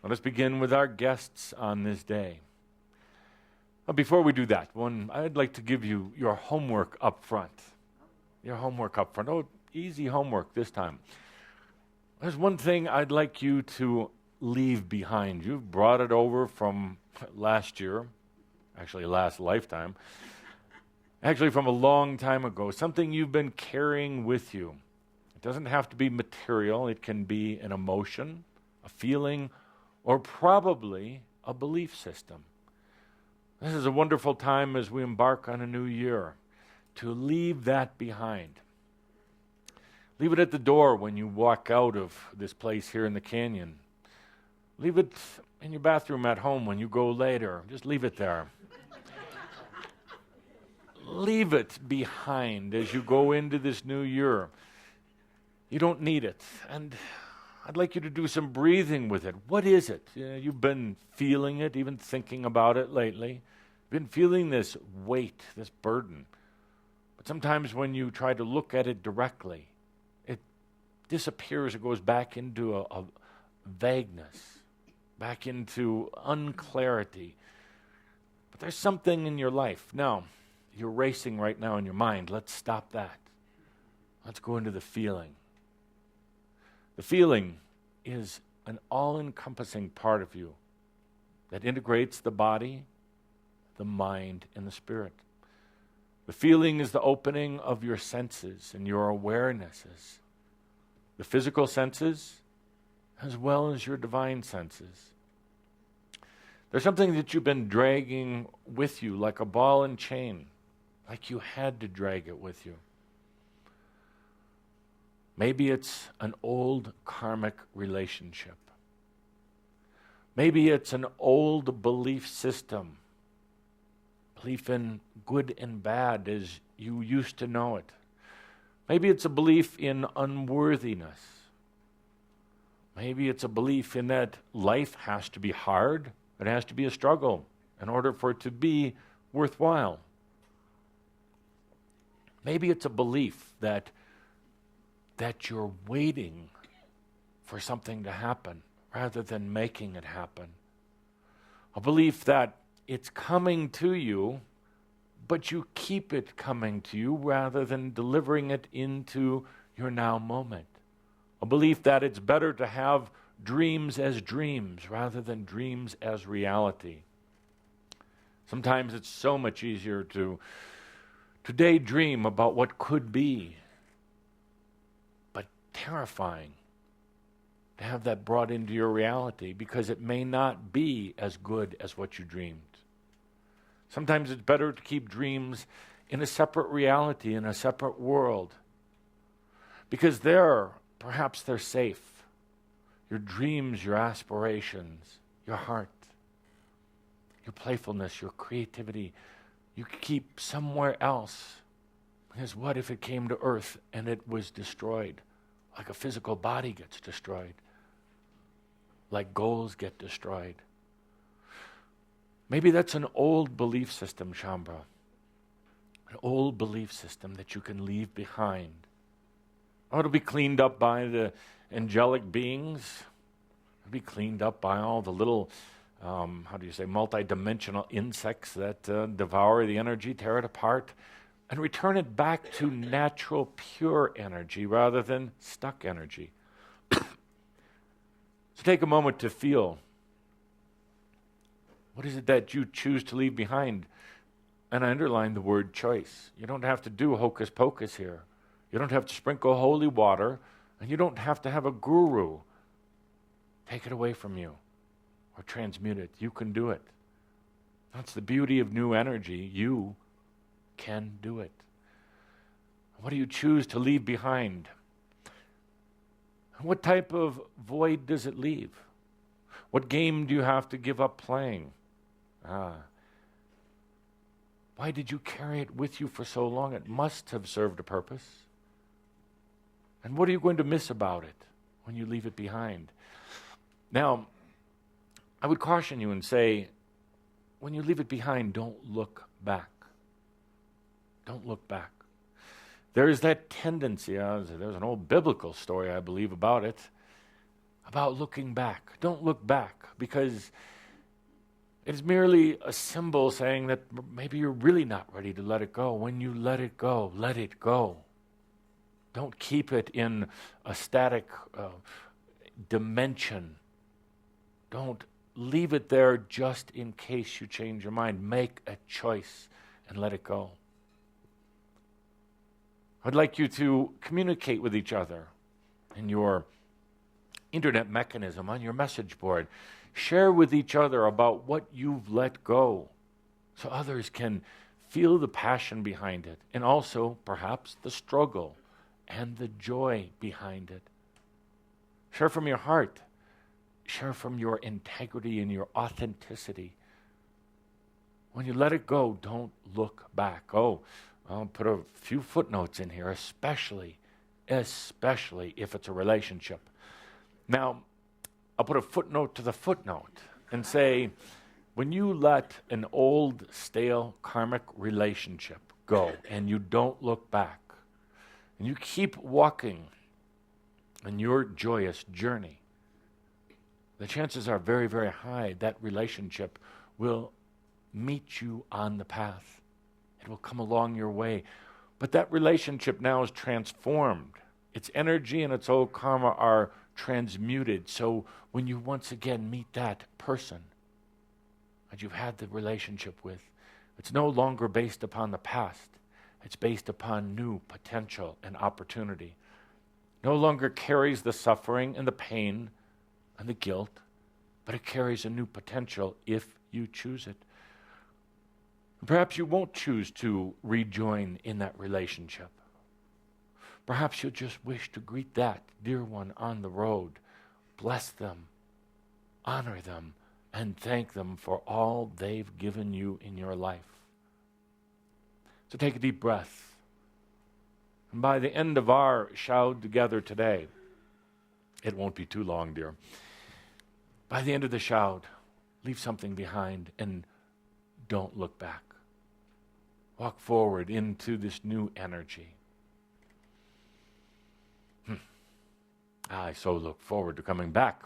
Let us begin with our guests on this day. Before we do that, I'd like to give you your homework up front. Your homework up front. Oh, easy homework this time. There's one thing I'd like you to leave behind. You've brought it over from last year, actually last lifetime, actually from a long time ago, something you've been carrying with you. It doesn't have to be material. It can be an emotion, a feeling, or probably a belief system. This is a wonderful time as we embark on a new year to leave that behind. Leave it at the door when you walk out of this place here in the canyon. Leave it in your bathroom at home when you go later. Just leave it there. Leave it behind as you go into this new year. You don't need it. And I'd like you to do some breathing with it. What is it? You've been feeling it, even thinking about it lately. You've been feeling this weight, this burden. But sometimes when you try to look at it directly, it disappears. It goes back into a vagueness, back into unclarity. But there's something in your life. Now, you're racing right now in your mind. Let's stop that. Let's go into the feeling. The feeling is an all-encompassing part of you that integrates the body, the mind, and the spirit. The feeling is the opening of your senses and your awarenesses, the physical senses as well as your divine senses. There's something that you've been dragging with you like a ball and chain, like you had to drag it with you. Maybe it's an old karmic relationship. Maybe it's an old belief system. Belief in good and bad as you used to know it. Maybe it's a belief in unworthiness. Maybe it's a belief in that life has to be hard. It has to be a struggle in order for it to be worthwhile. Maybe it's a belief that you're waiting for something to happen rather than making it happen. A belief that it's coming to you, but you keep it coming to you rather than delivering it into your now moment. A belief that it's better to have dreams as dreams rather than dreams as reality. Sometimes it's so much easier to daydream about what could be, but terrifying to have that brought into your reality because it may not be as good as what you dreamed. Sometimes it's better to keep dreams in a separate reality, in a separate world, because perhaps they're safe. Your dreams, your aspirations, your heart, your playfulness, your creativity, you keep somewhere else. Because what if it came to earth and it was destroyed? Like a physical body gets destroyed. Like goals get destroyed. Maybe that's an old belief system, Shambra. An old belief system that you can leave behind. Oh, it'll be cleaned up by the angelic beings. It'll be cleaned up by all the little multi-dimensional insects that devour the energy, tear it apart, and return it back to natural, pure energy rather than stuck energy. So take a moment to feel. What is it that you choose to leave behind? And I underline the word choice. You don't have to do hocus pocus here. You don't have to sprinkle holy water, and you don't have to have a guru take it away from you or transmute it. You can do it. That's the beauty of new energy. You can do it. What do you choose to leave behind? What type of void does it leave? What game do you have to give up playing? Why did you carry it with you for so long? It must have served a purpose. And what are you going to miss about it when you leave it behind? Now, I would caution you and say, when you leave it behind, don't look back. Don't look back. There is that tendency, there's an old biblical story, I believe, about it. about looking back. Don't look back, because it's merely a symbol saying that maybe you're really not ready to let it go. When you let it go, let it go. Don't keep it in a static dimension. Don't leave it there just in case you change your mind. Make a choice and let it go. I'd like you to communicate with each other in your internet mechanism, on your message board. Share with each other about what you've let go so others can feel the passion behind it, and also perhaps the struggle and the joy behind it. Share from your heart. Share from your integrity and your authenticity. When you let it go, don't look back. Oh, I'll put a few footnotes in here, especially if it's a relationship. Now, I'll put a footnote to the footnote and say, when you let an old, stale, karmic relationship go and you don't look back, and you keep walking in your joyous journey, the chances are very, very high that relationship will meet you on the path. It will come along your way. But that relationship now is transformed. Its energy and its old karma are transmuted. So when you once again meet that person that you've had the relationship with, it's no longer based upon the past. It's based upon new potential and opportunity. No longer carries the suffering and the pain and the guilt, but it carries a new potential if you choose it. Perhaps you won't choose to rejoin in that relationship. Perhaps you'll just wish to greet that dear one on the road, bless them, honor them, and thank them for all they've given you in your life. So take a deep breath. And by the end of our shout together today, it won't be too long, dear. By the end of the shout, leave something behind and don't look back. Walk forward into this new energy. I so look forward to coming back.